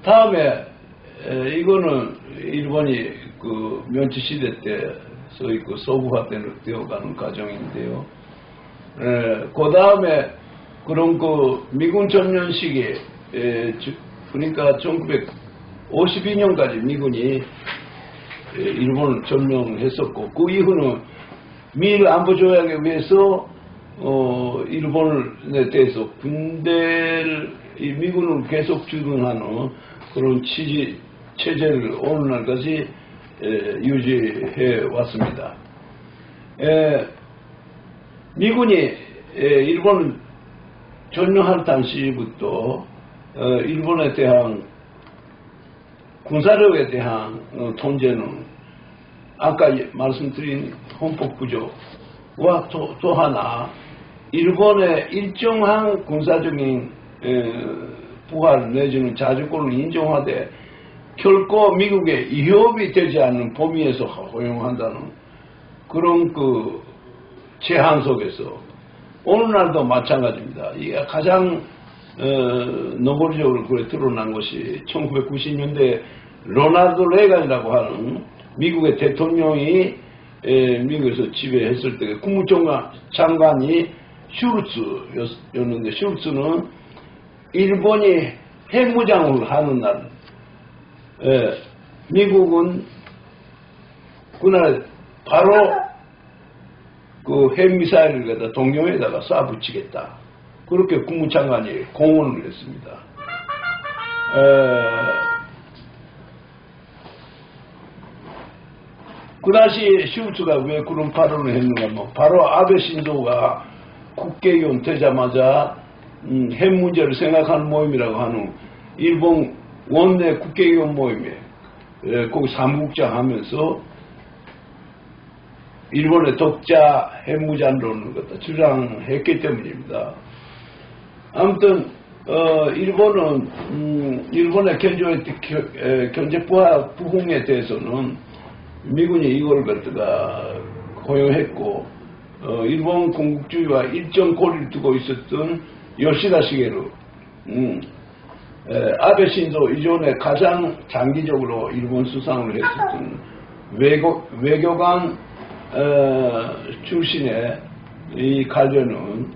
다음에 이거는 일본이 그 면치 시대 때 소위 그 서구화되어가는 과정인데요. 그 다음에 그런 그 미군 점령 시기 그러니까 1952년까지 미군이 일본을 점령했었고 그 이후는 미일 안보 조약에 의해서 일본에 대해서 군대를 미군을 계속 주둔하는 그런 체제를 오늘날까지 유지해 왔습니다. 미군이 일본을 점령할 당시부터 일본에 대한 군사력에 대한 통제는 아까 말씀드린 헌법구조와 또 하나 일본의 일정한 군사적인 부활 내지는 자주권을 인정하되 결코 미국의 위협이 되지 않는 범위에서 허용한다는 그런 그 제한 속에서 오늘날도 마찬가지입니다. 이게 가장 노골적으로 그래 드러난 것이 1990년대 로널드 레이건이라고 하는 미국의 대통령이 미국에서 지배했을 때 국무장관이 슈르츠였는데 슈르츠는 일본이 핵무장을 하는 날 미국은 그날 바로 그 핵미사일을 갖다 동경에다가 쏴붙이겠다. 그렇게 국무장관이 공언을 했습니다. 그 당시 슈르츠가 왜 그런 발언을 했는가 뭐 바로 아베 신조가 국회의원 되자마자 핵 문제를 생각하는 모임이라고 하는 일본 원내 국회의원 모임에 거기 사무국장 하면서 일본의 독자 핵무장론을 갖다 주장했기 때문입니다. 아무튼 일본은 일본의 경제 부흥에 대해서는 미군이 이걸 갖다가 허용했고 일본 군국주의와 일정 고리를 두고 있었던 요시다 시게루 아베 신조 이전에 가장 장기적으로 일본 수상을 했었던 외교관 출신의 이 관련은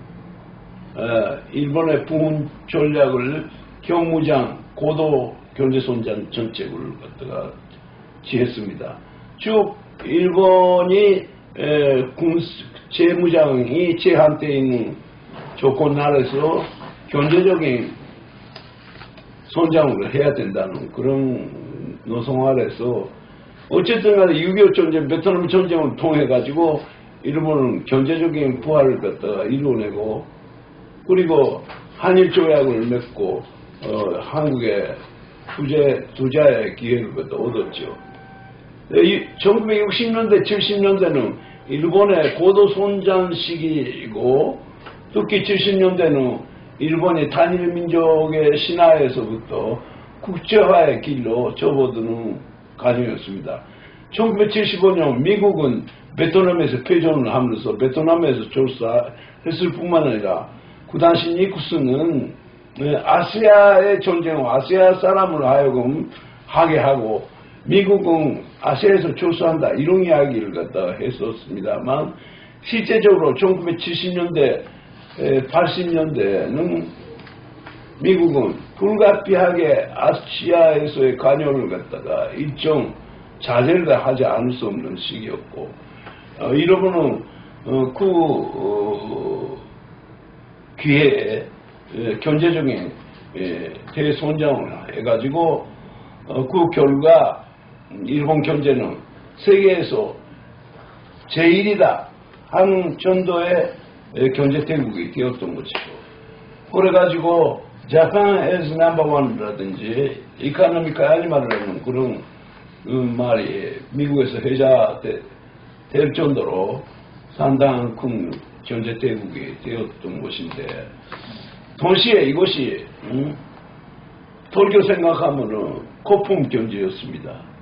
일본의 부흥 전략을 경무장 고도 경제손전 정책을 갖다가 취했습니다. 쭉 일본이 재무장이 제한되어 있는 조건 아래서 경제적인 성장을 해야 된다는 그런 노선 아래서 어쨌든 간에 6.25 전쟁, 베트남 전쟁을 통해 가지고 일본은 경제적인 부활을 갖다가 이루어내고 그리고 한일 조약을 맺고 한국의 투자의 기회를 갖다 얻었죠. 1960년대, 70년대는 일본의 고도 손장 시기이고 특히 70년대는 일본이 단일 민족의 신화에서부터 국제화의 길로 접어드는 과정이었습니다. 1975년 미국은 베트남에서 패전을 하면서 베트남에서 졸사했을 뿐만 아니라 그 당시 니크슨은 아시아의 전쟁을 아시아 사람을 하여금 하게 하고 미국은 아시아에서 졸사한다 이런 이야기를 갖다가 했었습니다만 실제적으로 1970년대 80년대는 미국은 불가피하게 아시아에서의 관여를 갖다가 일정 자제를 하지 않을 수 없는 시기였고 일본은 그 기회에 경제적인 대손장을 해가지고 그 결과 일본 경제는 세계에서 제1이다 하는 정도의 경제대국이 되었던 것이죠. 그래가지고 Japan as number one라든지 이카노미카 아니마라는 그런 말이 미국에서 회자될 정도로 상당한 큰 경제대국이 되었던 것인데 동시에 이것이 돌이켜 생각하면은 거품 경제였습니다.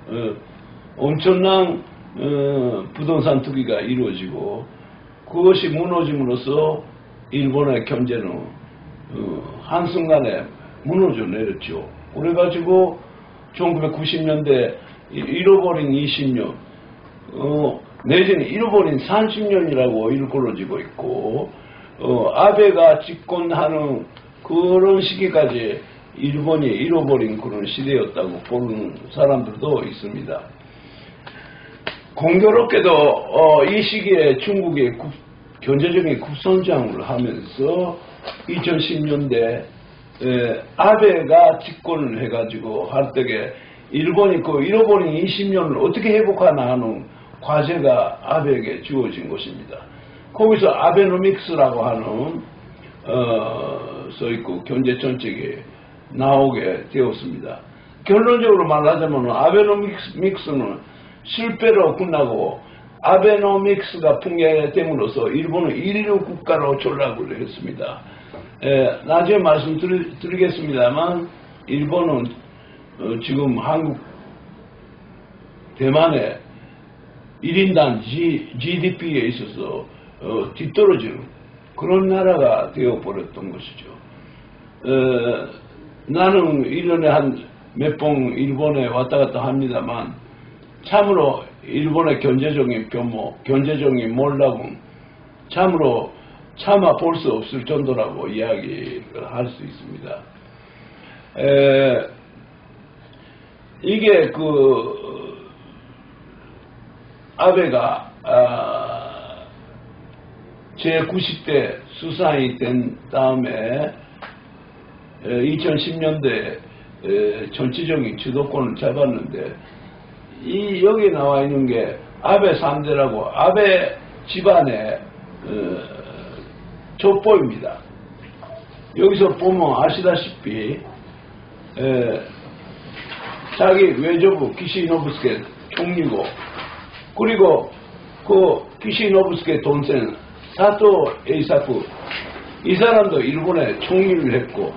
엄청난 부동산 투기가 이루어지고 그것이 무너짐으로써 일본의 경제는 한순간에 무너져 내렸죠. 그래가지고 1990년대 잃어버린 20년, 내지는 잃어버린 30년이라고 일컬어지고 있고, 아베가 집권하는 그런 시기까지 일본이 잃어버린 그런 시대였다고 보는 사람들도 있습니다. 공교롭게도 이 시기에 중국이 경제적인 급성장을 하면서 2010년대 아베가 집권을 해가지고 할 때에 일본이 그 잃어버린 20년을 어떻게 회복하나 하는 과제가 아베에게 주어진 것입니다. 거기서 아베노믹스라고 하는 소위그 경제 정책이 나오게 되었습니다. 결론적으로 말하자면 아베노믹스는 실패로 끝나고 아베노믹스가 붕괴됨으로써 일본은 인류 국가로 전락을 했습니다. 나중에 말씀드리겠습니다만 일본은 지금 한국, 대만의 1인당 GDP에 있어서 뒤떨어지는 그런 나라가 되어버렸던 것이죠. 나는 1년에 한 몇 번 일본에 왔다 갔다 합니다만 참으로 일본의 경제적인 변모, 경제적인 몰락은 참으로 차마 볼 수 없을 정도라고 이야기를 할 수 있습니다. 이게 아베가 제90대 수상이 된 다음에 2010년대에 전체적인 주도권을 잡았는데 여기 나와 있는 게 아베 3대라고 아베 집안의 족보입니다. 여기서 보면 아시다시피 자기 외조부 기시노부스케 총리고 그리고 그 기시노부스케 동생 사토 에이사쿠 이 사람도 일본에 총리를 했고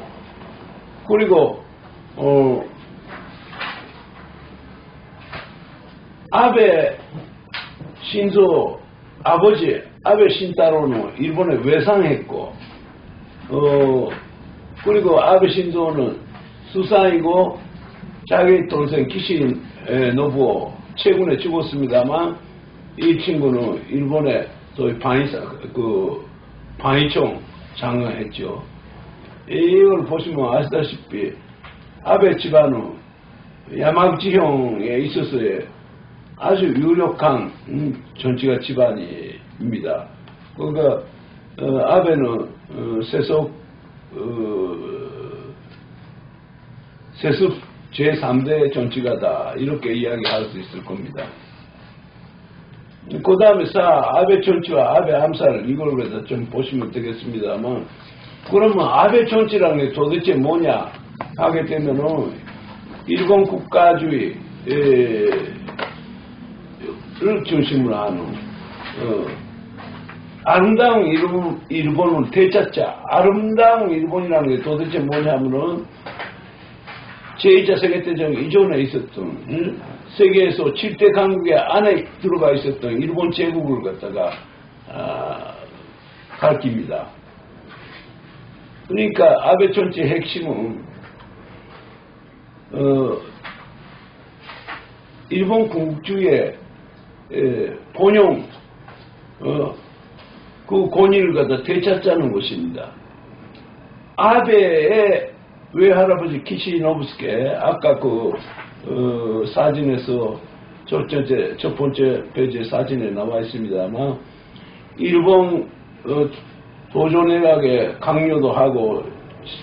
그리고 아베 신조 아버지 아베 신타로는 일본에 외상했고 그리고 아베 신조는 수상이고 자기 동생 기시 노부오 최근에 죽었습니다만 이 친구는 일본에 또 방위청 장관했죠. 이걸 보시면 아시다시피 아베 집안은 야마구치형에 있어서의 아주 유력한 정치가 집안입니다. 그러니까 아베는 세습 제3대 정치가다 이렇게 이야기할 수 있을 겁니다. 그 다음에 아베 정치와 아베 암살 이걸 갖다 좀 보시면 되겠습니다만 그러면 아베 정치라는 게 도대체 뭐냐 하게 되면은 일본 국가주의를 중심으로 하는 아름다운 일본은 대자자 아름다운 일본이라는 게 도대체 뭐냐면은 제2차 세계대전 이전에 있었던 세계에서 7대 강국의 안에 들어가 있었던 일본 제국을 갖다가 가리킵니다. 그러니까 아베 정치의 핵심은 일본 군국주의의 본용 그 권위를 갖다 되찾자는 것입니다. 아베의 외할아버지 기시노부스케 아까 사진에서 첫 번째 페이지 사진에 나와 있습니다만 일본 도조내각의 강요도 하고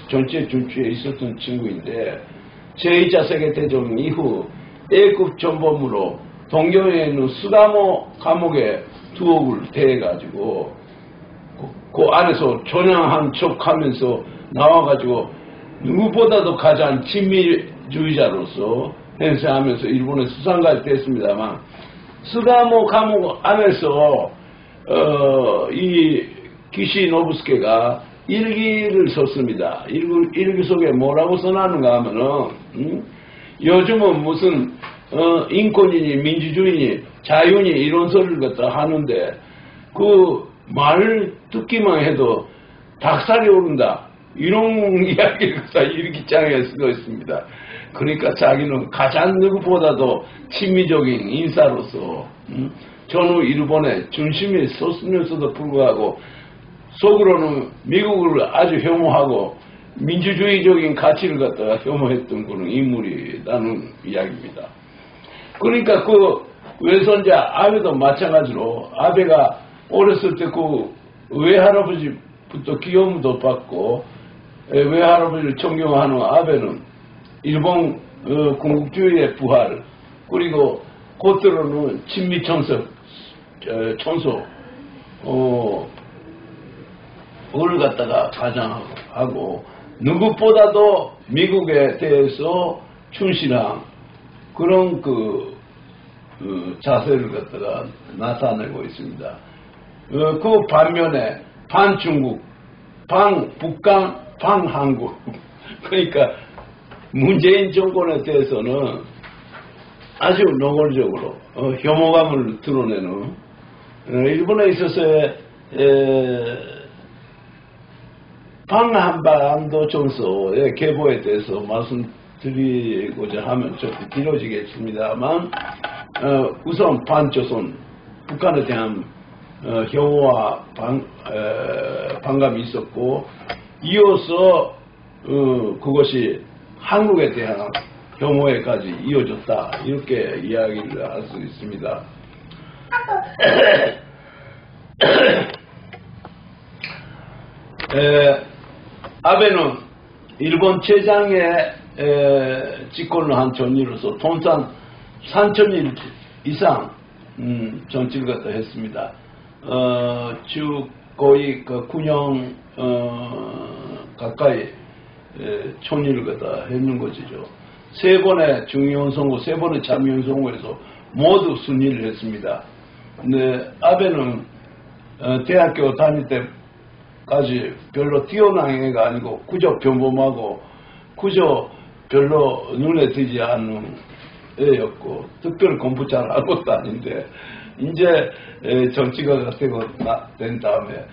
전체 중추에 있었던 친구인데 제2차 세계대전 이후 A급 전범으로 동경에 있는 스가모 감옥에 두옥을 대해가지고 그 안에서 조냥한 척하면서 나와가지고 누구보다도 가장 친미주의자로서 행세하면서 일본에 수상까지 됐습니다만 스가모 감옥 안에서 이 기시노부스케가 일기를 썼습니다. 일기 속에 뭐라고 써놨는가 하면은 요즘은 무슨 인권이니 민주주의니 자유니 이런 소리를 갖다 하는데 그 말을 듣기만 해도 닭살이 오른다. 이런 이야기를 다 일기장에 쓰고 있습니다. 그러니까 자기는 가장 누구보다도 친미적인 인사로서 전후 일본에 중심이 섰으면서도 불구하고 속으로는 미국을 아주 혐오하고 민주주의적인 가치를 갖다가 혐오했던 그런 인물이라는 이야기입니다. 그러니까 그 외손자 아베도 마찬가지로 아베가 어렸을 때 그 외할아버지부터 기염도 받고 외할아버지를 존경하는 아베는 일본 군국주의의 부활 그리고 겉으로는 친미 청소 을 갖다가 가장하고 누구보다도 미국에 대해서 충실한 그런 그 자세를 갖다가 나타내고 있습니다. 그 반면에 반중국, 반북한, 반한국 그러니까 문재인 정권에 대해서는 아주 노골적으로 혐오감을 드러내는 일본에 있어서의 방한반도 정서의 계보에 대해서 말씀드리고자 하면 좀 길어지겠습니다만 우선 반조선 북한에 대한 혐오와 반감이 있었고 이어서 그것이 한국에 대한 혐오에까지 이어졌다 이렇게 이야기를 할 수 있습니다. 아베는 일본 최장의 집권을 한 전이로서 통상 3,000일 이상 정치를 갖다 했습니다. 쭉 거의 그 9년 가까이 총리를 갖다 했는 것이죠. 3번의 중의원 선거, 3번의 참의원 선거에서 모두 승리를 했습니다. 근데 아베는 대학교 다닐 때까지 별로 뛰어난 애가 아니고 그저 평범하고 그저 별로 눈에 띄지 않는 애였고 특별히 공부 잘한 것도 아닌데 이제 정치가가 된 다음에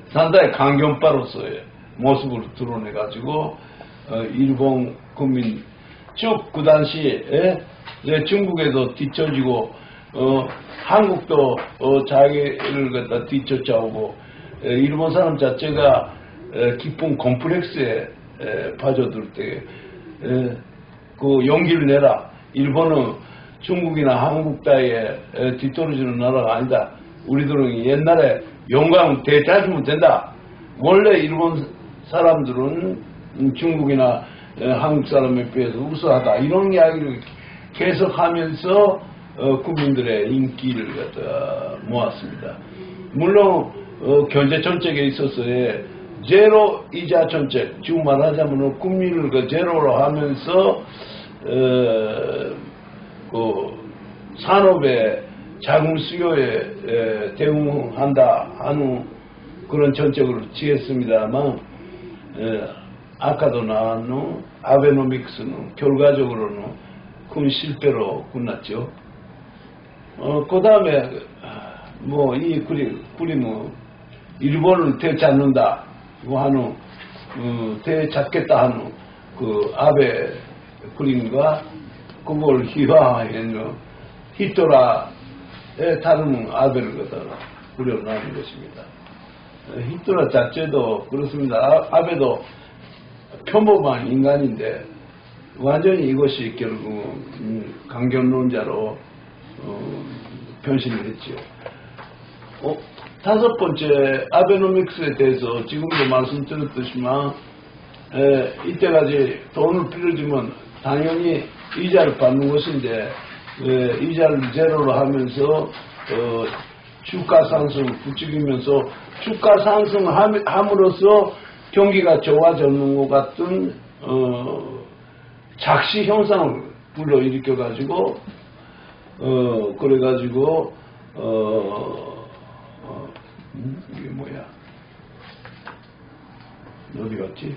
상당히 강경파로서의 모습을 드러내가지고 일본 국민 쭉 그 당시에 중국에도 뒤처지고 한국도 자기를 갖다 뒤쫓아오고 일본 사람 자체가 깊은 콤플렉스에 빠져들 때 그 용기를 내라. 일본은 중국이나 한국 따위에 뒤떨어지는 나라가 아니다. 우리들은 옛날에 용감 대차주면 된다. 원래 일본 사람들은 중국이나 한국 사람에 비해서 우수하다. 이런 이야기를 계속하면서 국민들의 인기를 갖다 모았습니다. 물론 경제 정책에 있어서의 제로 이자 정책, 즉 말하자면 국민을 그 제로로 하면서 그 산업의 자금 수요에 대응한다 하는 그런 정책을 취했습니다만 아까도 나왔는 아베노믹스는 결과적으로는 큰 실패로 끝났죠. 그 다음에 뭐 이 그림은 일본을 되찾는다 하는 되찾겠다 하는 그 아베 그림과 그걸 희화화했는 히틀러의 다른 아베를 갖다가 그려놓은 것입니다. 히틀러 자체도 그렇습니다. 아베도 평범한 인간인데 완전히 이것이 결국 강경론자로 변신을 했지요. 다섯 번째 아베노믹스에 대해서 지금도 말씀드렸듯이만 이때까지 돈을 빌려주면 당연히 이자를 받는 것인데 이자를 제로로 하면서 주가 상승 부추기면서 주가 상승함으로써 경기가 좋아졌는 것 같은 작시 현상을 불러일으켜 가지고 그래가지고 이게 뭐야 어디 갔지?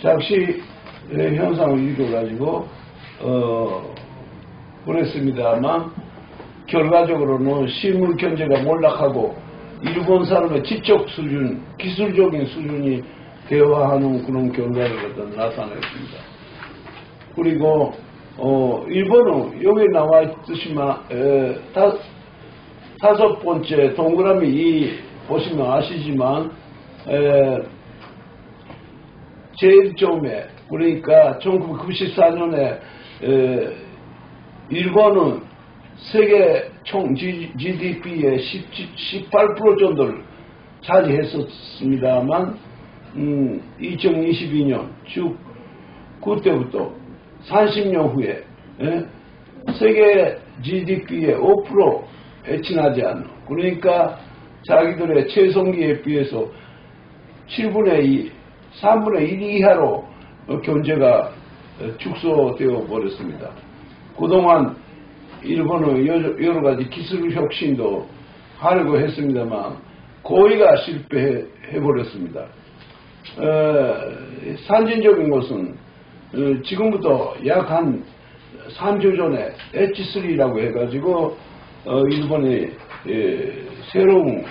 작시 현상을 이뤄가지고 그랬습니다만 결과적으로는 실물 경제가 몰락하고 일본 사람의 지적 수준, 기술적인 수준이 대화하는 그런 결과를 나타냈습니다. 그리고 일본은 여기 나와 있듯이만 다섯 번째 동그라미 보시면 아시지만 제일 처음에 그러니까 1994년에 일본은 세계 총 GDP의 18% 정도를 차지했었습니다만 2022년 즉 그때부터 30년 후에 세계 GDP의 5%에 지나지 않는 그러니까 자기들의 최성기에 비해서 7분의 2, 3분의 1 이하로 경제가 축소되어 버렸습니다. 그동안 일본은 여러 가지 기술 혁신도 하려고 했습니다만 거의가 실패해버렸습니다. 산진적인 것은 지금부터 약 한 3주 전에 H3라고 해가지고 일본의 새로운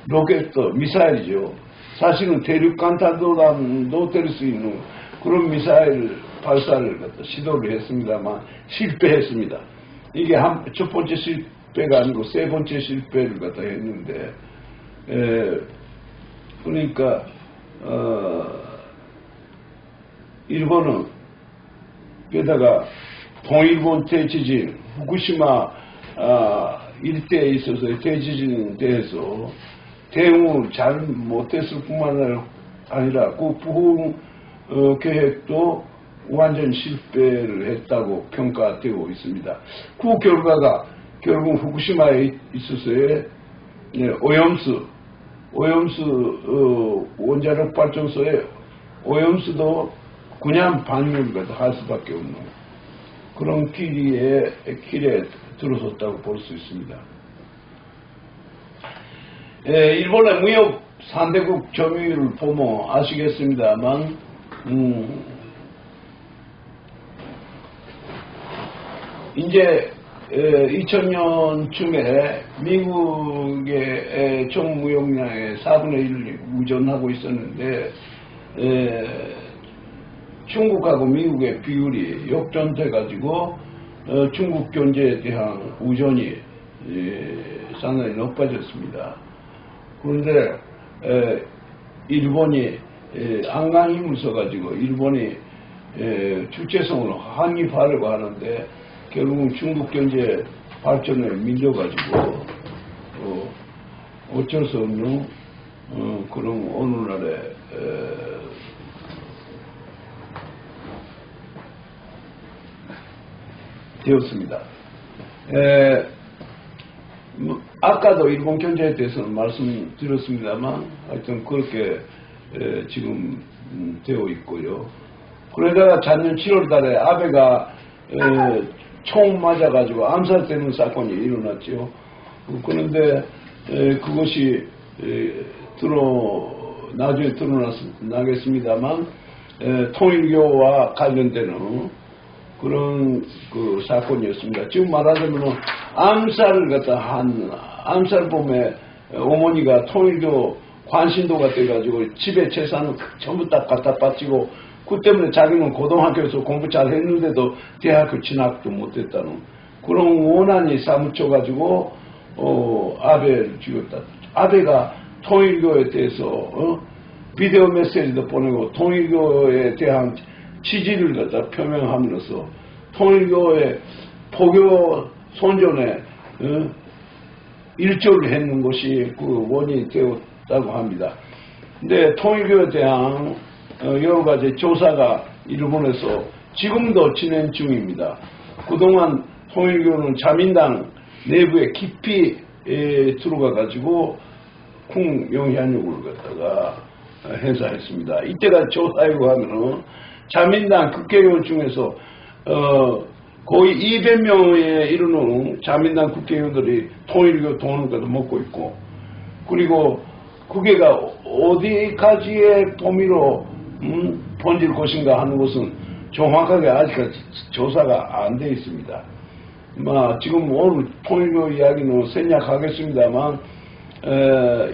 로켓 미사일이죠. 사실은 대륙 간탄도단도 될 수 있는 그런 미사일 발사를 시도를 했습니다만 실패했습니다. 이게 첫 번째 실패가 아니고 세 번째 실패를 했는데 그러니까 일본은 게다가 동일본 대지진, 후쿠시마 일대에 있어서 대지진에 대해서 대응을 잘 못했을 뿐만 아니라 그 부흥 계획도 완전 실패를 했다고 평가되고 있습니다. 그 결과가 결국 후쿠시마에 있어서의 오염수 원자력 발전소의 오염수도 그냥 방류를 할 수밖에 없는 그런 길에 들어섰다고 볼 수 있습니다. 일본의 무역 3대국 점유율을 보면 아시겠습니다만 이제 2000년쯤에 미국의 총무역량의 4분의 1을 의존하고 있었는데 중국하고 미국의 비율이 역전돼가지고 중국 경제에 대한 의존이 상당히 높아졌습니다. 그런데 일본이 안강 힘을 써가지고 일본이 주체성으로 확립하려고 하는데 결국은 중국 경제 발전에 밀려가지고 어쩔 수 없는 그런 오늘날의 되었습니다. 아까도 일본 경제에 대해서는 말씀드렸습니다만 하여튼 그렇게 지금 되어 있고요. 그러다가 작년 7월 달에 아베가 총 맞아가지고 암살되는 사건이 일어났죠. 그런데 그것이 나중에 드러나겠습니다만 통일교와 관련되는 그런 그 사건이었습니다. 지금 말하자면 암살을 한 암살범의 어머니가 통일교 관신도가 돼가지고 집에 재산을 전부 다 갖다 바치고 그 때문에 자기는 고등학교에서 공부 잘 했는데도 대학교 진학도 못했다는 그런 원한이 사무쳐가지고 아베를 죽였다. 아베가 통일교에 대해서 비디오 메시지도 보내고 통일교에 대한 지지를 갖다 표명함으로써 통일교의 포교 선전에 일조를 했는 것이 그 원인이 되었다고 합니다. 근데 통일교에 대한 여러 가지 조사가 일본에서 지금도 진행 중입니다. 그동안 통일교는 자민당 내부에 깊이 들어가 가지고 큰 영향력을 갖다가 행사했습니다. 이때가 조사이고 하면은 자민당 국회의원 중에서 거의 200명에 이르는 자민당 국회의원들이 통일교 돈을 갖다 먹고 있고, 그리고 그게가 어디까지의 범위로 번질 것인가 하는 것은 정확하게 아직까지 조사가 안 돼 있습니다. 지금 오늘 통일교 이야기는 생략하겠습니다만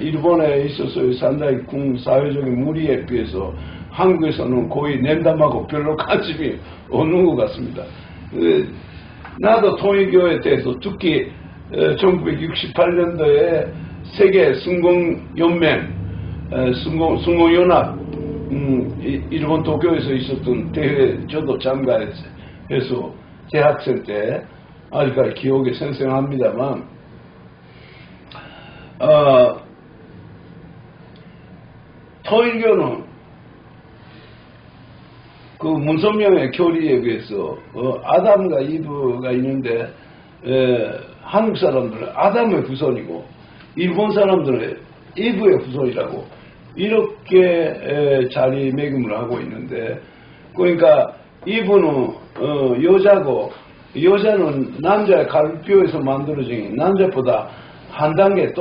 일본에 있어서 상당히 사회적인 무리에 비해서 한국에서는 거의 냉담하고 별로 관심이 없는 것 같습니다. 나도 통일교에 대해서 특히 1968년도에 세계 승공연맹, 승공연합, 일본 도쿄에서 있었던 대회 저도 참가해서 대학생 때 아직까지 기억이 생생합니다만, 통일교는 그 문선명의 교리에 비해서 아담과 이브가 있는데 한국 사람들은 아담의 후손이고 일본 사람들은 이브의 후손이라고 이렇게 자리매김을 하고 있는데, 그러니까 이브는 여자고 여자는 남자의 갈비뼈에서 만들어진 남자보다 한 단계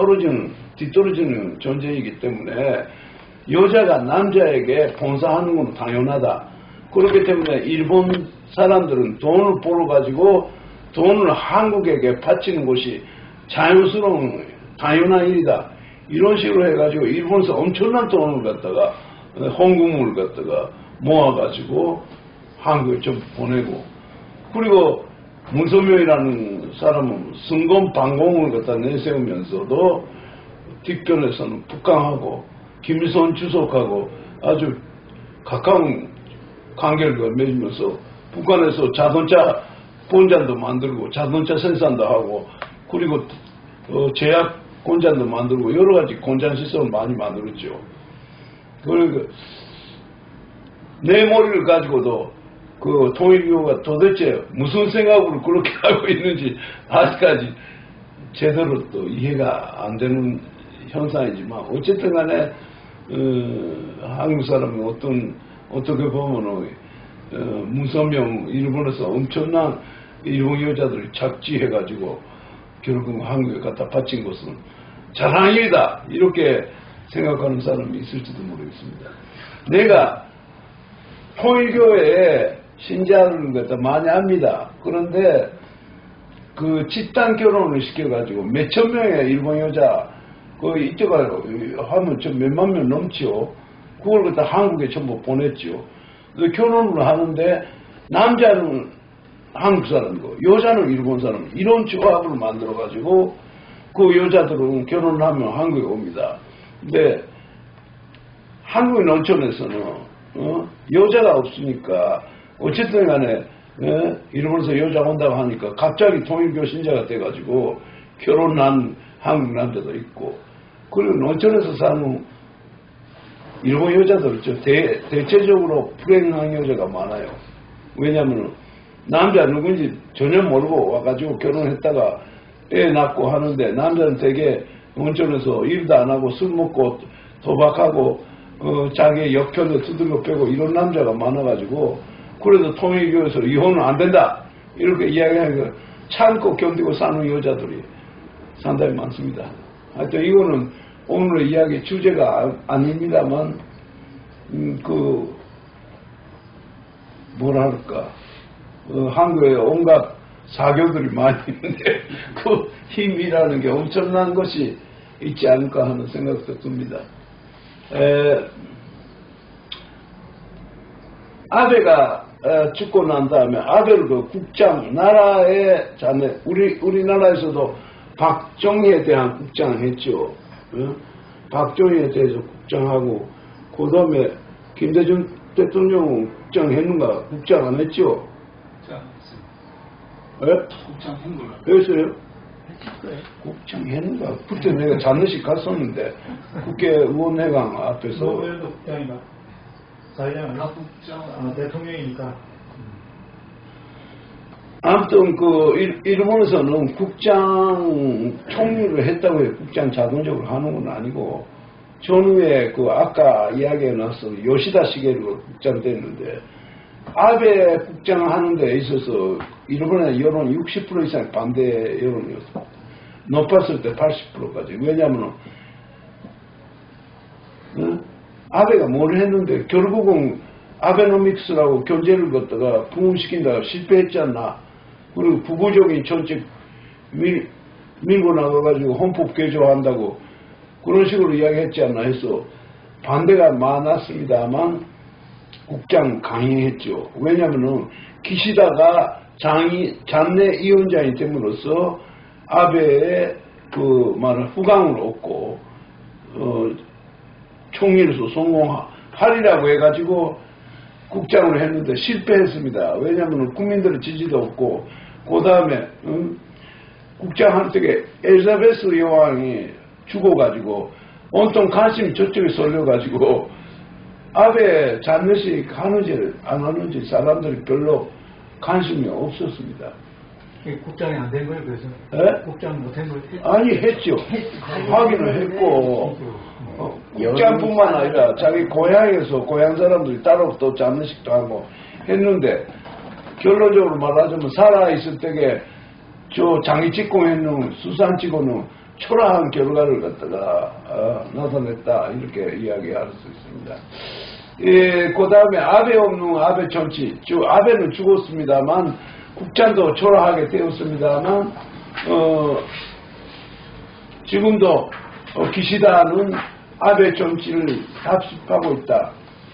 뒤떨어지는 존재이기 때문에 여자가 남자에게 봉사하는 건 당연하다. 그렇기 때문에 일본 사람들은 돈을 벌어가지고 돈을 한국에게 바치는 것이 자연스러운 당연한 일이다. 이런 식으로 해가지고 일본에서 엄청난 돈을 갖다가 헌금을 갖다가 모아가지고 한국에 좀 보내고, 그리고 문선명이라는 사람은 승건 반공을 갖다 내세우면서도 뒷편에서는 북한하고 김일성 주석하고 아주 가까운 관계를 맺으면서 북한에서 자동차 공장도 만들고 자동차 생산도 하고, 그리고 제약 공장도 만들고 여러 가지 공장 시설을 많이 만들었죠. 그러니까 내 머리를 가지고도 그 통일교가 도대체 무슨 생각으로 그렇게 하고 있는지 아직까지 제대로 또 이해가 안 되는 현상이지만, 어쨌든 간에 한국 사람이 어떻게 보면은 문선명 일본에서 엄청난 일본 여자들을 착취해가지고 결국 한국에 갖다 바친 것은 잘한 일이다, 이렇게 생각하는 사람이 있을지도 모르겠습니다. 내가 통일교에 신자를 갖다 많이 합니다. 그런데 그 집단 결혼을 시켜가지고 몇천 명의 일본 여자 이쪽 하면 좀 몇만 명 넘지요. 그걸 갖다 한국에 전부 보냈죠. 결혼을 하는데 남자는 한국 사람이고 여자는 일본 사람, 이런 조합을 만들어가지고 그 여자들은 결혼을 하면 한국에 옵니다. 근데 한국 농촌에서는 여자가 없으니까 어쨌든 간에 일본에서 여자 온다고 하니까 갑자기 통일교 신자가 돼가지고 결혼한 한국 남자도 있고, 그리고 농촌에서 사는 일본 여자들 대체적으로 불행한 여자가 많아요. 왜냐하면 남자 누군지 전혀 모르고 와가지고 결혼했다가 애 낳고 하는데, 남자는 되게 농촌에서 일도 안 하고 술 먹고 도박하고 자기 역편도 두들겨 패고 이런 남자가 많아가지고, 그래도 통일교에서 이혼은 안 된다 이렇게 이야기하니까 참고 견디고 사는 여자들이 상당히 많습니다. 하여튼 이거는 오늘의 이야기 주제가 아닙니다만 뭐랄까 한국에 온갖 사교들이 많이 있는데 그 힘이라는 게 엄청난 것이 있지 않을까 하는 생각도 듭니다. 아베가 죽고 난 다음에 아베를 그 국장, 나라의 자네, 우리나라에서도 박정희에 대한 국장을 했죠. 박정희에 대해서 국장하고, 그 다음에 김대중 대통령은 국장했는가? 국장 안 했죠? 했어요? 국장했는가? 그때 내가 잔느씩 갔었는데 국회의원회관 앞에서 노무현도 국장이다. 사회자는 대통령이니까. 아무튼 일본에서는 국장 총리를 했다고 해요. 국장 자동적으로 하는 건 아니고, 전후에 아까 이야기에 나서 요시다 시게루가 국장 됐는데, 아베 국장 하는 데 있어서 일본의 여론 60% 이상 반대 여론이었습니다. 높았을 때 80%까지. 왜냐하면 아베가 뭘 했는데 결국은 아베노믹스라고 견제를 걷다가 부흥시킨다가 실패했지 않나. 그리고 부부적인 정책 밀고 나가가지고 헌법 개조한다고 그런 식으로 이야기했지 않나 해서 반대가 많았습니다만 국장 강행했죠. 왜냐하면 기시다가 장내 위원장이 됨으로써 아베의 그 말은 후광을 얻고 총리로서 성공하리라고 해가지고 국장을 했는데 실패했습니다. 왜냐하면 국민들의 지지도 없고 그 다음에 국장한테 엘리자베스 여왕이 죽어가지고 온통 관심이 저쪽에 쏠려가지고 아베 장례식 하는지 안 하는지 사람들이 별로 관심이 없었습니다. 국장이 안 된 거예요, 그래서? 에? 국장 못한 거예요? 아니, 했죠. 하기는 했고, 국장뿐만 아니라 자기 고향에서 고향 사람들이 따로 또 장례식도 하고 했는데, 결론적으로 말하자면 살아있을 때에 저 장기직공했는 수산치고는 초라한 결과를 갖다가 나타냈다. 이렇게 이야기할 수 있습니다. 예, 그 다음에 아베 없는 아베 정치, 아베는 죽었습니다만, 국장도 초라하게 되었습니다만, 지금도 기시다는 아베 정치를 답습하고 있다.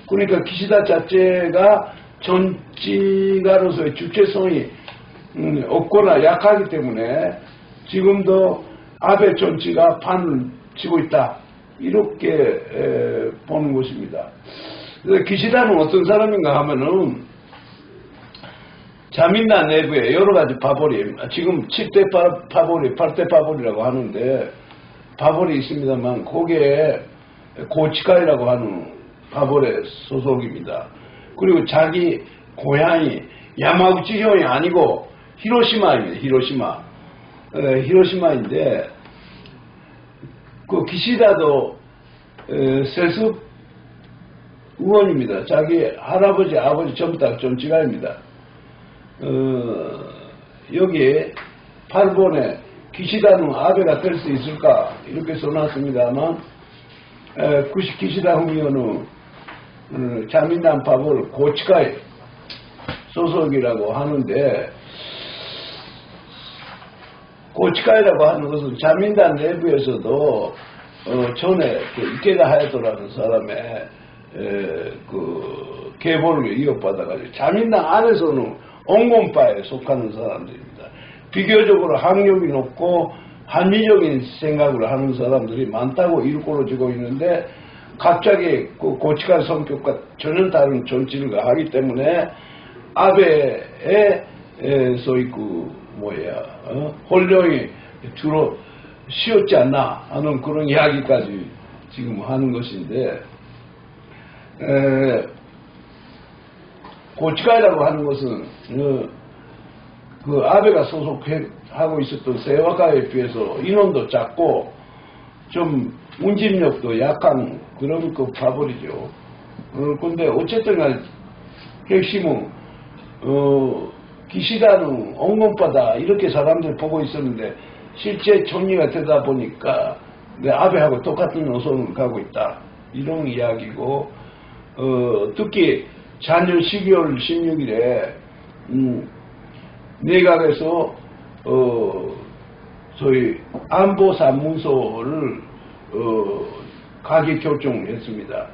그러니까 기시다 자체가 정치가로서의 주체성이 없거나 약하기 때문에 지금도 아베 정치가 판을 치고 있다. 이렇게 보는 것입니다. 기시다는 어떤 사람인가 하면은 자민당 내부에 여러 가지 파벌이, 지금 7대 파벌이, 8대 파벌이라고 하는데, 파벌이 있습니다만, 거기에 고치카이라고 하는 파벌의 소속입니다. 그리고 자기 고향이 야마구치현이 아니고 히로시마입니다. 히로시마인데, 그 기시다도 세습 의원입니다. 자기 할아버지, 아버지 전부 다 정치가입니다. 여기에 8번에 기시다는 아베가 될 수 있을까 이렇게 써놨습니다만 기시다 후미오는 자민당 파벌 고치카이 소속이라고 하는데 고치카이라고 하는 것은 자민당 내부에서도 전에 이케다 하야토라는 사람의 그 계보를 이어받아가지고 자민당 안에서는 온건파에 속하는 사람들입니다. 비교적으로 학력이 높고 합리적인 생각을 하는 사람들이 많다고 일컬어지고 있는데 갑자기 그 고치카이 성격과 전혀 다른 정치를 하기 때문에 아베의 소위 그 혼령이 주로 쉬었지 않나 하는 그런 이야기까지 지금 하는 것인데 고치카이라고 하는 것은 그 아베가 소속하고 있었던 세와카에 비해서 인원도 작고 좀 운집력도 약한 그런 그 파벌이죠. 근데 어쨌든 간에 핵심은 기시다는 온건파다 이렇게 사람들이 보고 있었는데 실제 총리가 되다 보니까 아베하고 똑같은 노선을 가고 있다 이런 이야기고 특히 작년 12월 16일에 내각에서 소위 안보사무소를 가기 결정을 했습니다.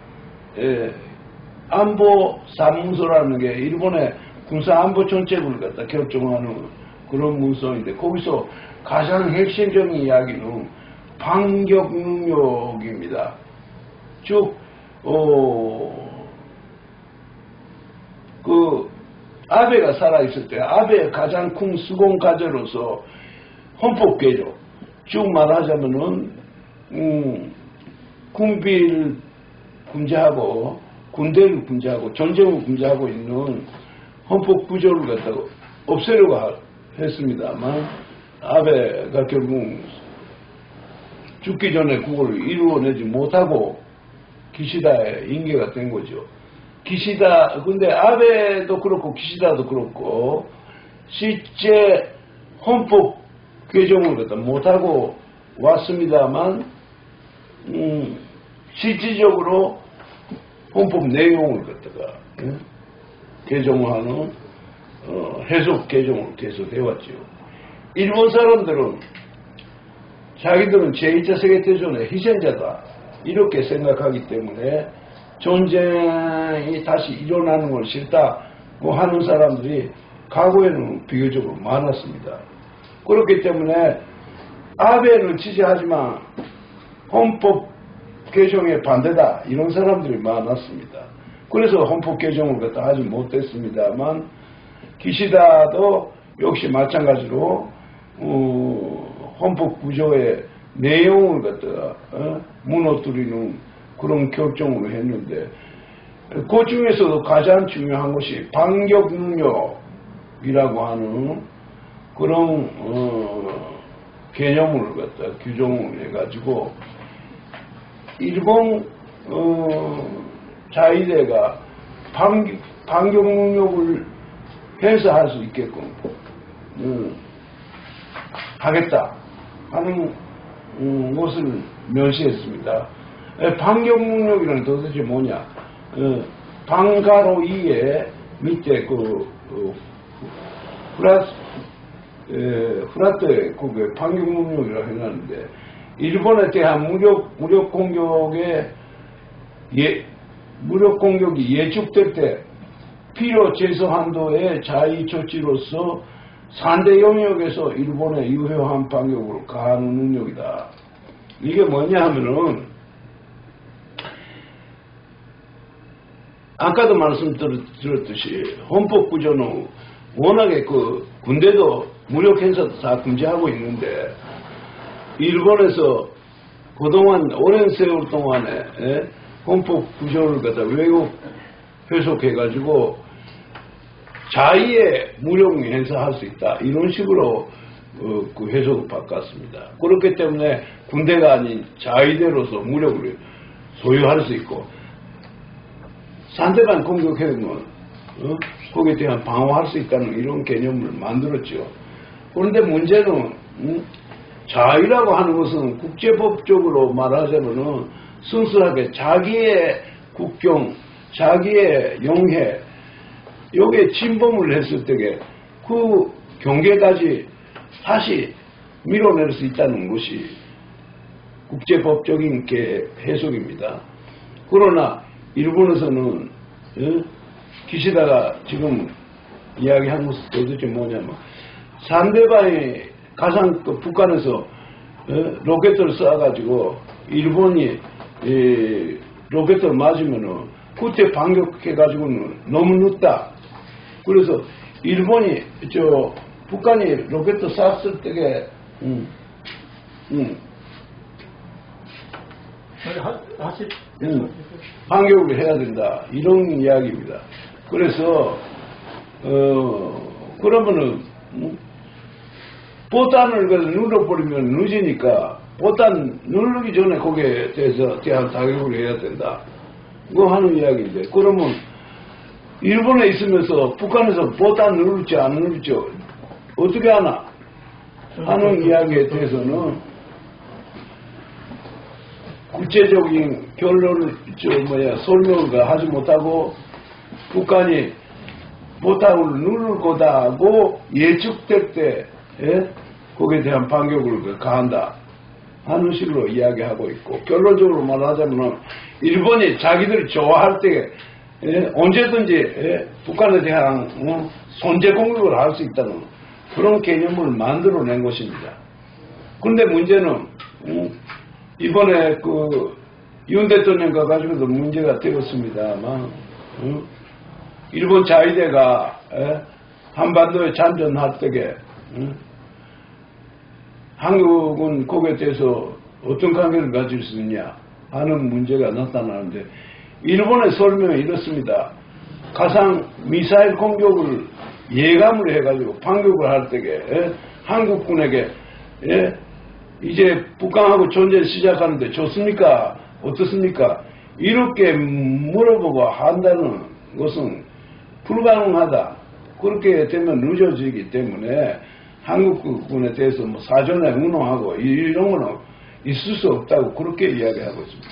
안보사무소라는 게 일본의 군사안보정책을 갖다 결정하는 그런 문서인데 거기서 가장 핵심적인 이야기는 반격능력입니다. 즉 그 아베가 살아있을 때 아베의 가장 큰 수공 과제로서 헌법 개조, 쭉 말하자면은 군비를 군제하고 군대를 군제하고 전쟁을 군제하고 있는 헌법 구조를 갖다가 없애려고 했습니다만 아베가 결국 죽기 전에 그걸 이루어내지 못하고 기시다의 인계가 된 거죠. 기시다, 근데 아베도 그렇고 기시다도 그렇고 실제 헌법 개정을 갖다 못하고 왔습니다만 실질적으로 헌법 내용을 갖다가 개정하는 해석 개정으로 계속 해왔죠. 일본 사람들은 자기들은 제2차 세계대전의 희생자다 이렇게 생각하기 때문에 전쟁이 다시 일어나는 걸 싫다고 하는 사람들이 과거에는 비교적으로 많았습니다. 그렇기 때문에 아베를 지지하지만 헌법 개정에 반대다 이런 사람들이 많았습니다. 그래서 헌법 개정을 갖다 하지 못했습니다만 기시다도 역시 마찬가지로 헌법 구조의 내용을 갖다가 무너뜨리는 그런 결정을 했는데 그 중에서도 가장 중요한 것이 반격 능력이라고 하는 그런 개념을 갖다 규정을 해가지고 일본 자위대가 반격 능력을 행사할 수 있게끔 하겠다 하는 것을 명시했습니다. 반격 능력이란 도대체 뭐냐? 방가로 2에 밑에 프라트에 그게 반격 능력이라고 해놨는데 일본에 대한 무력 공격이 예측될 때 필요 제소 한도의 자위 조치로서 상대 영역에서 일본의 유효한 반격으로 가하는 능력이다. 이게 뭐냐 하면은 아까도 말씀드렸듯이 헌법 구조는 워낙에 군대도 무력 행사도 다 금지하고 있는데 일본에서 그동안 오랜 세월 동안에 헌법 구조를 갖다 왜곡 해석해가지고 자위의 무력 행사할 수 있다 이런 식으로 그 해석을 바꿨습니다. 그렇기 때문에 군대가 아닌 자위대로서 무력을 소유할 수 있고 상대방 공격해면 거기에 대한 방어할 수 있다는 이런 개념을 만들었죠. 그런데 문제는 자위라고 하는 것은 국제법적으로 말하자면은 순수하게 자기의 국경, 자기의 영해 여기에 침범을 했을 때에 그 경계까지 다시 밀어낼 수 있다는 것이 국제법적인 해석입니다. 그러나 일본에서는 기시다가 지금 이야기한 것은 도대체 뭐냐면 상대방이 가상 북한에서 로켓을 쏴가지고 일본이 로켓을 맞으면은 그때 반격해가지고는 너무 늦다. 그래서 일본이 북한이 로켓을 쐈을 때에 반격을 해야 된다. 이런 이야기입니다. 그래서 그러면은 보탄을 눌러버리면 늦으니까 보탄 누르기 전에 거기에 대한 타격을 해야 된다. 그거 하는 이야기인데 그러면 일본에 있으면서 북한에서 보탄 누를지 안 누를지 어떻게 하나 하는 이야기에 대해서는 구체적인 결론을 설명을 하지 못하고 북한이 보탄을 누를 거다고 예측될 때 거기에 대한 반격을 가한다 하는 식으로 이야기하고 있고 결론적으로 말하자면 일본이 자기들이 좋아할 때 언제든지 북한에 대한 선제 공격을 할 수 있다는 그런 개념을 만들어낸 것입니다. 그런데 문제는 이번에 윤 대통령과 가지고도 문제가 되었습니다만 일본 자위대가 한반도에 참전할 때에 한국은 거기에 대해서 어떤 관계를 가질 수 있냐 하는 문제가 나타나는데 일본의 설명이 이렇습니다. 가상 미사일 공격을 예감을 해가지고 반격을 할 때에 한국군에게 이제 북한하고 전쟁 시작하는데 좋습니까? 어떻습니까? 이렇게 물어보고 한다는 것은 불가능하다. 그렇게 되면 늦어지기 때문에 한국군에 대해서 사전에 운용하고 이런 거는 있을 수 없다고 그렇게 이야기하고 있습니다.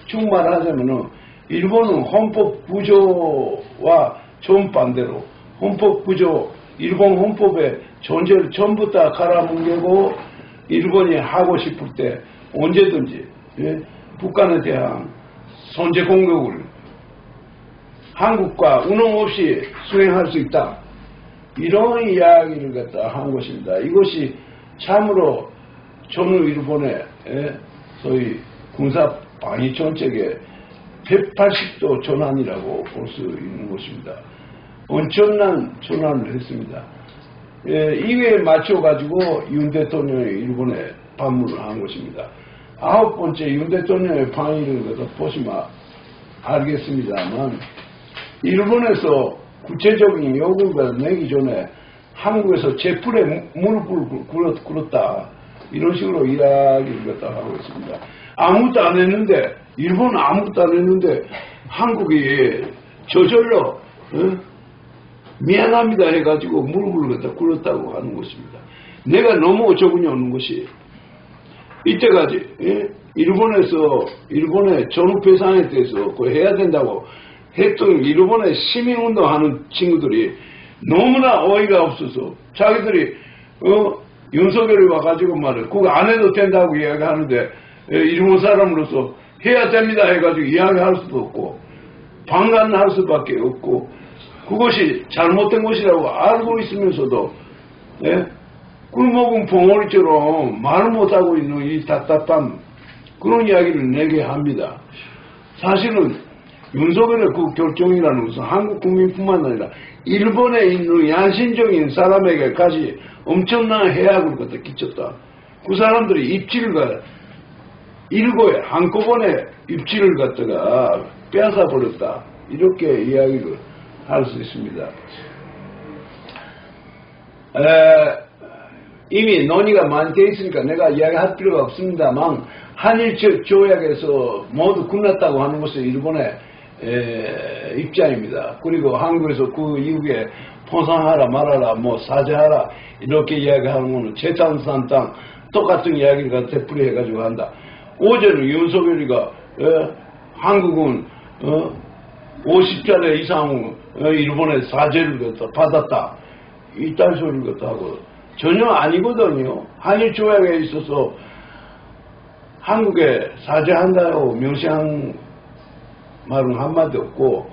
쭉 말하자면은 일본은 헌법 구조와 정반대로 헌법 구조, 일본 헌법의 존재를 전부 다 갈아뭉개고 일본이 하고 싶을 때 언제든지 북한에 대한 선제 공격을 한국과 운용 없이 수행할 수 있다. 이런 이야기를 갖다 한 것입니다. 이것이 참으로 전후 일본의 소위 군사 방위 정책의 180도 전환이라고 볼 수 있는 것입니다. 엄청난 전환을 했습니다. 이거에 맞춰가지고 윤 대통령이 일본에 방문을 한 것입니다. 9번째 윤 대통령의 방위를 보시면 알겠습니다만, 일본에서 구체적인 요구를 내기 전에 한국에서 제풀에 무릎을 꿇었다. 이런 식으로 이야기를 갖다 하고 있습니다. 아무것도 안 했는데, 일본은 아무것도 안 했는데, 한국이 저절로, 미안합니다 해가지고 무릎을 갖다 꿇었다고 하는 것입니다. 내가 너무 어처구니 없는 것이, 이때까지, 일본의 전후폐상에 대해서 그거 해야 된다고 했던 일본의 시민운동하는 친구들이 너무나 어이가 없어서 자기들이, 윤석열이 와가지고 말이야. 그거 안 해도 된다고 이야기하는데, 일본 사람으로서 해야 됩니다 해가지고 이야기할 수도 없고, 방관할 수밖에 없고, 그것이 잘못된 것이라고 알고 있으면서도, 꿀먹은 봉오리처럼 말 못하고 있는 이 답답한 그런 이야기를 내게 합니다. 사실은 윤석열의 그 결정이라는 것은 한국 국민뿐만 아니라 일본에 있는 양심적인 사람에게까지 엄청난 해악을 갖다 끼쳤다. 그 사람들이 입지를 일거에 한꺼번에 입지를 갖다가 빼앗아버렸다. 이렇게 이야기를 할 수 있습니다. 이미 논의가 많이 되어 있으니까 내가 이야기할 필요가 없습니다만, 한일 조약에서 모두 끝났다고 하는 것은 일본의 입장입니다. 그리고 한국에서 그 이후에 포상하라 말아라 뭐 사죄하라 이렇게 이야기하는 것은 재탄산 땅 똑같은 이야기를 되풀이해가지고 한다. 어제는 윤석열이가 한국은 50자리 이상 일본의 사죄를 받았다. 이딴 소리를 갖다 하고 전혀 아니거든요. 한일 조약에 있어서 한국에 사죄한다고 명시한 말은 한마디 없고,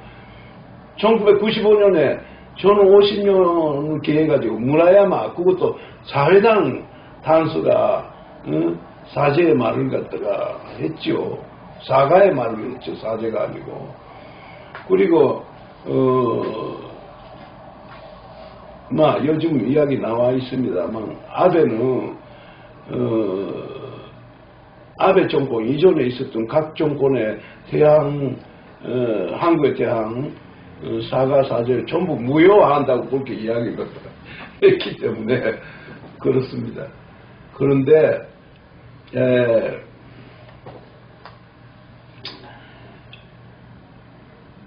1995년에 저는 50년을 기해가지고 무라야마 그것도 사회당 단수가 사죄의 말을 갖다가 했죠. 사과의 말을 했죠. 사죄가 아니고. 그리고 요즘 이야기 나와 있습니다만, 아베는 아베 정권 이전에 있었던 각 정권에 대한 한국에 대한 사과 사죄를 전부 무효화한다고 그렇게 이야기를 했기 때문에 그렇습니다. 그런데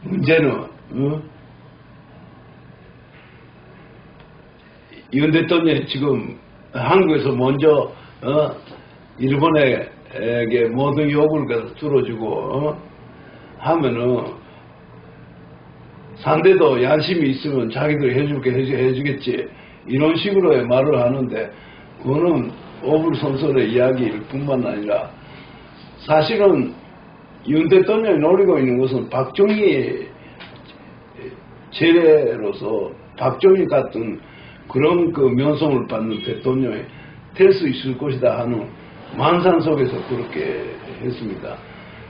문제는 윤 대통령이 지금 한국에서 먼저 일본에게 모든 요구를 들어주고 하면은 상대도 양심이 있으면 자기들이 해주겠지 이런 식으로의 말을 하는데, 그거는 어불성설의 이야기일 뿐만 아니라 사실은 윤 대통령이 노리고 있는 것은 박정희 제례로서 박정희 같은 그런 그 명성을 받는 대통령이 될 수 있을 것이다 하는 망상 속에서 그렇게 했습니다.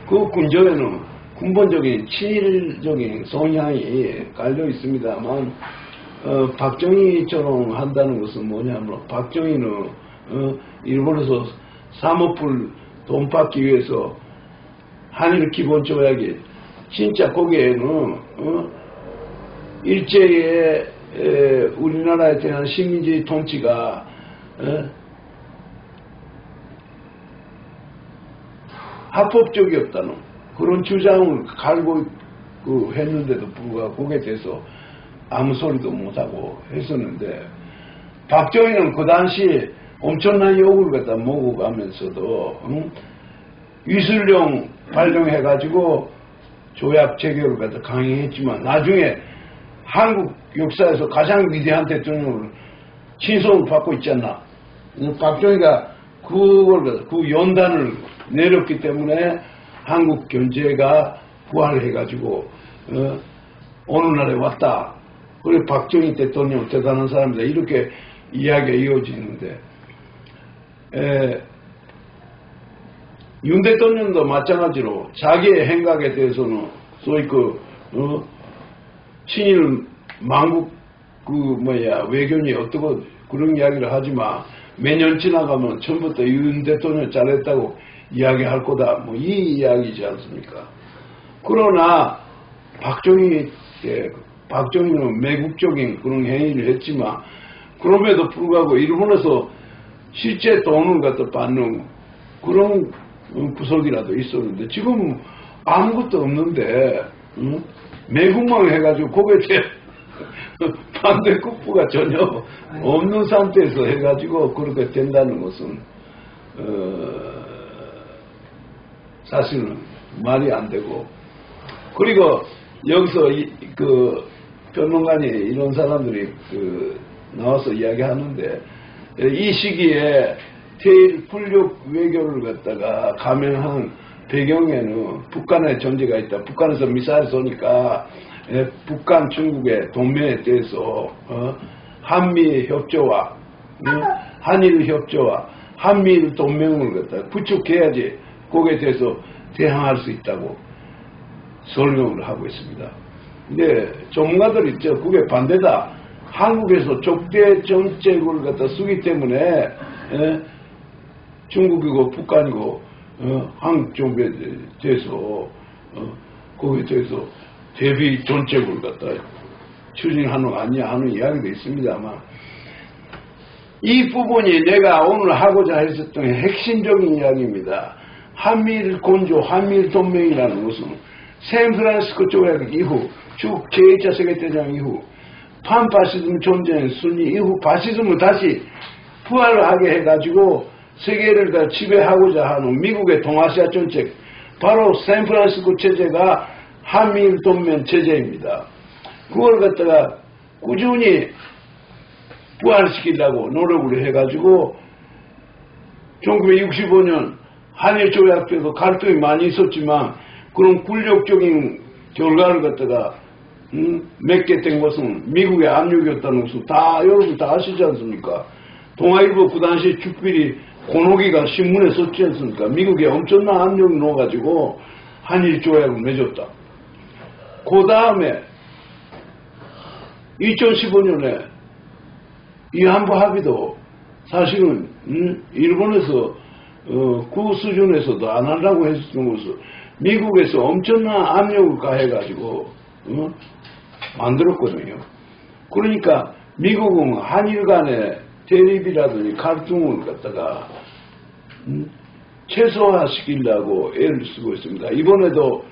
그 군조에는 근본적인 친일적인 성향이 깔려 있습니다만, 박정희처럼 한다는 것은 뭐냐면, 박정희는 일본에서 3억 불 돈 받기 위해서 한일 기본조약이 진짜 거기에는 일제의 우리나라에 대한 식민지 통치가 합법적이었다는 그런 주장을 갈고 했는데도 불구하고 거기에 대해서 아무 소리도 못하고 했었는데, 박정희는 그 당시 엄청난 욕을 갖다 먹어가면서도 위술령 발령해가지고 조약 체결을 갖다 강행했지만 나중에 한국 역사에서 가장 위대한 대통령을 친송을 받고 있지 않나. 박정희가 그 연단을 내렸기 때문에 한국 경제가 부활해가지고 어느 날에 왔다. 그리고 박정희 대통령 대단한 사람이다. 이렇게 이야기가 이어지는데 윤 대통령도 마찬가지로 자기의 행각에 대해서는 소위 친일 망국 외교니 어떻고 그런 이야기를 하지만 매년 지나가면 처음부터 윤 대통령 잘했다고 이야기할 거다. 뭐 이 이야기지 않습니까? 그러나 박정희는 매국적인 그런 행위를 했지만 그럼에도 불구하고 일본에서 실제 돈을 갖다 받는 그런 구석이라도 있었는데 지금 아무것도 없는데 매국만 해가지고 거기에 대해 반대급부가 전혀 없는 상태에서 해가지고 그렇게 된다는 것은 사실은 말이 안 되고, 그리고 여기서 변론가니 이런 사람들이 나와서 이야기하는데 이 시기에 태일 풀력 외교를 갖다가 감행한 배경에는 북한의 존재가 있다. 북한에서 미사일 쏘니까 북한 중국의 동맹에 대해서 한미 협조와 한일 협조와 한미일 동맹을 갖다가 구축해야지 거기에 대해서 대항할 수 있다고 설명을 하고 있습니다. 근데 전문가들이 있죠. 그게 반대다. 한국에서 적대 정책을 갖다 쓰기 때문에 중국이고 북한이고 한국 정부에 대해서 거기에 대해서 대비 정책을 갖다 추진하는 거 아니냐 하는 이야기도 있습니다만, 이 부분이 내가 오늘 하고자 했었던 핵심적인 이야기입니다. 한미일 공조, 한미일 동맹이라는 것은 샌프란시스코 조약 이후 쭉 제2차 세계대전 이후 판파시즘 전쟁 순위 이후 파시즘을 다시 부활하게 해가지고 세계를 다 지배하고자 하는 미국의 동아시아 정책, 바로 샌프란시스코 체제가 한미일 동맹 체제입니다. 그걸 갖다가 꾸준히 부활시키려고 노력을 해가지고 1965년 한일 조약 때도 갈등이 많이 있었지만 그런 굴욕적인 결과를 갖다가 맺게 된 것은 미국의 압력이었다는 것은 다 여러분 다 아시지 않습니까? 동아일보 그 당시 축필이 권호기가 신문에 썼지 않습니까? 미국에 엄청난 압력을 넣어가지고 한일 조약을 맺었다. 그 다음에 2015년에 위안부 합의도 사실은 일본에서 그 수준에서도 안 하려고 했었던 것을 미국에서 엄청난 압력을 가해가지고 만들었거든요. 그러니까 미국은 한일 간의 대립이라든지 갈등을 갖다가 최소화시키려고 애를 쓰고 있습니다. 이번에도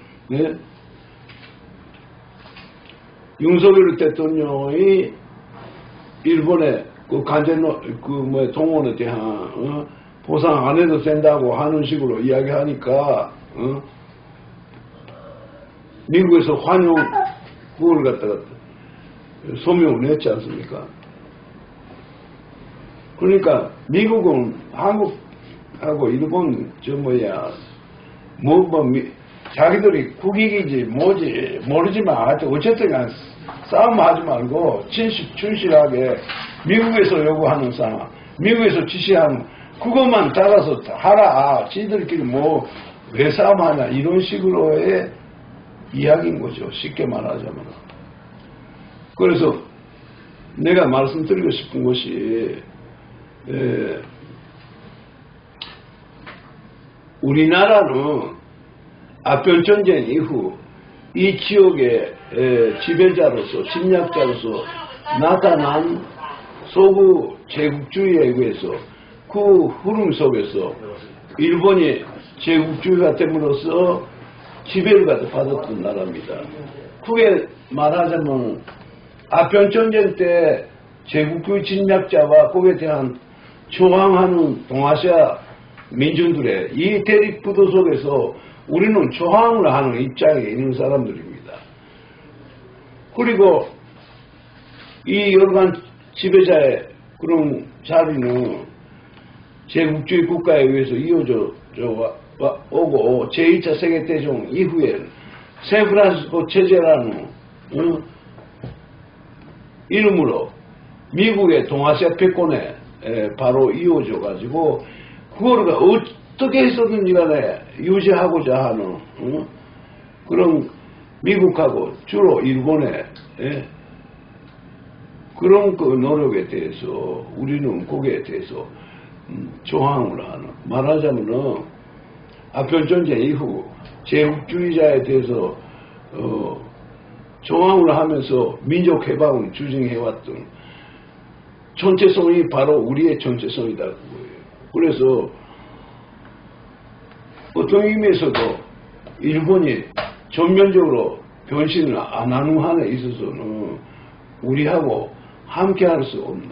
윤석열 대통령이 일본의 동원에 대한 보상 안 해도 된다고 하는 식으로 이야기하니까 미국에서 환영 그걸 갖다가 소명을 냈지 않습니까? 그러니까 미국은 한국하고 일본 자기들이 국익이지 뭐지 모르지만 하여튼 어쨌든 싸움하지 말고 충실하게 미국에서 요구하는 상황, 미국에서 지시하는 그것만 따라서 하라. 지들끼리 왜 싸움하냐 이런 식으로의 이야기인 거죠. 쉽게 말하자면. 그래서 내가 말씀드리고 싶은 것이 우리나라는 아편전쟁 이후 이 지역의 지배자로서 침략자로서 나타난 서구 제국주의에 의해서 그 흐름 속에서 일본이 제국주의가 됨으로써 지배를 받았던 나라입니다. 그게 말하자면 아편전쟁 때 제국주의 침략자와 거기에 대한 저항하는 동아시아 민중들의 이 대립구도 속에서 우리는 저항을 하는 입장에 있는 사람들입니다. 그리고 이 열반 지배자의 그런 자리는 제국주의 국가에 의해서 이어져 오고 제2차 세계대전 이후에 샌프란시스코 체제라는 이름으로 미국의 동아시아 패권에 바로 이어져 가지고 그거를 어떻게 해서든지 간에 유지하고자 하는 그런 미국하고 주로 일본의 그런 그 노력에 대해서 우리는 거기에 대해서 저항을 하는, 말하자면은 아편전쟁 이후 제국주의자에 대해서 저항을 하면서 민족 해방을 주장해왔던 전체성이 바로 우리의 전체성이다 그거예요. 그래서 어떤 의미에서도 일본이 전면적으로 변신을 안 하는 한에 있어서는 우리하고 함께할 수 없는,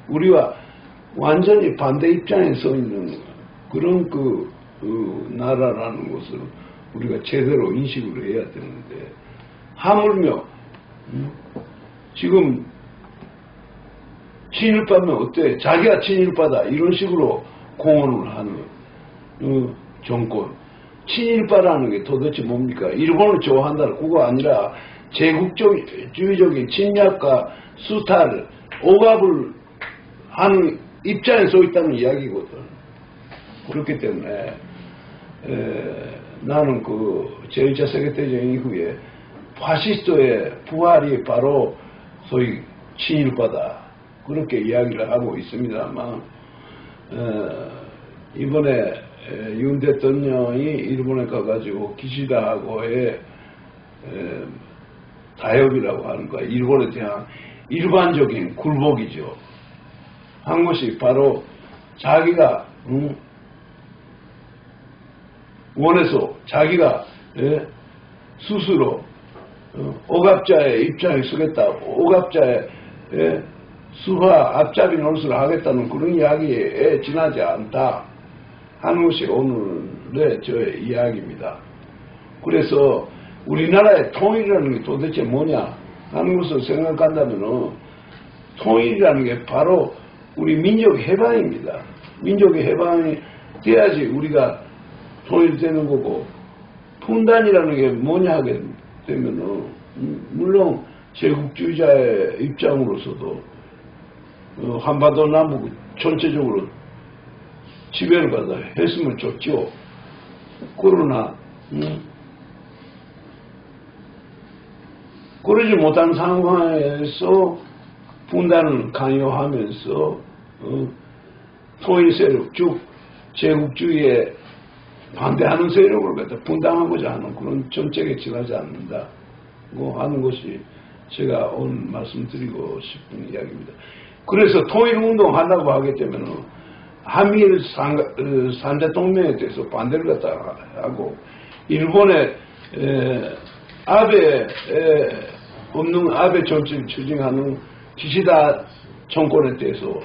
우리와 완전히 반대 입장에 서 있는 그런 그 나라라는 것을 우리가 제대로 인식을 해야 되는데, 하물며 지금 친일파면 어때? 자기가 친일파다 이런 식으로 공언을 하는 정권. 친일파라는 게 도대체 뭡니까? 일본을 좋아한다는 그거 아니라 제국주의적인 침략과 수탈, 억압을 하는 입장에 서 있다는 이야기거든. 그렇기 때문에 나는 그 제1차 세계대전 이후에 파시스트의 부활이 바로 소위 친일파다 그렇게 이야기를 하고 있습니다만, 이번에 윤 대통령이 일본에 가가지고 기시다하고의 타협이라고 하는 거야. 일본에 대한 일반적인 굴복이죠. 한 것이 바로 자기가 원해서 자기가 스스로 억압자의 입장에 서겠다, 억압자의 수화 앞잡이 노릇을 하겠다는 그런 이야기에 지나지 않다 하는 것이 오늘의 저의 이야기입니다. 그래서 우리나라의 통일이라는 게 도대체 뭐냐 하는 것을 생각한다면 통일이라는 게 바로 우리 민족 해방입니다. 민족의 해방이 돼야지 우리가 통일되는 거고, 분단이라는 게 뭐냐 하게 되면은 물론 제국주의자의 입장으로서도 한반도 남북 전체적으로 지배를 받아 했으면 좋죠. 그러나 그러지 못한 상황에서 분단을 강요하면서 통일 세력, 즉 제국주의에 반대하는 세력을 갖다 분당하고자 하는 그런 정책에 지나지 않는다고 하는 것이 제가 오늘 말씀드리고 싶은 이야기입니다. 그래서 통일운동 한다고 하기 때문에 한미일 삼자동맹에 대해서 반대를 갖다 하고, 일본의 아베 없는 아베 정치를 추진하는 기시다 정권에 대해서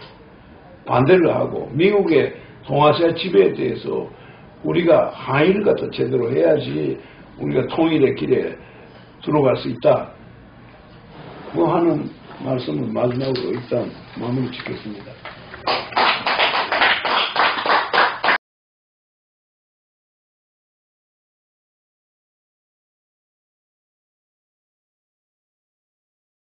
반대를 하고, 미국의 동아시아 지배에 대해서 우리가 항의를 갖다 제대로 해야지 우리가 통일의 길에 들어갈 수 있다. 그거 하는 말씀을 마지막으로 일단 마무리 짓겠습니다.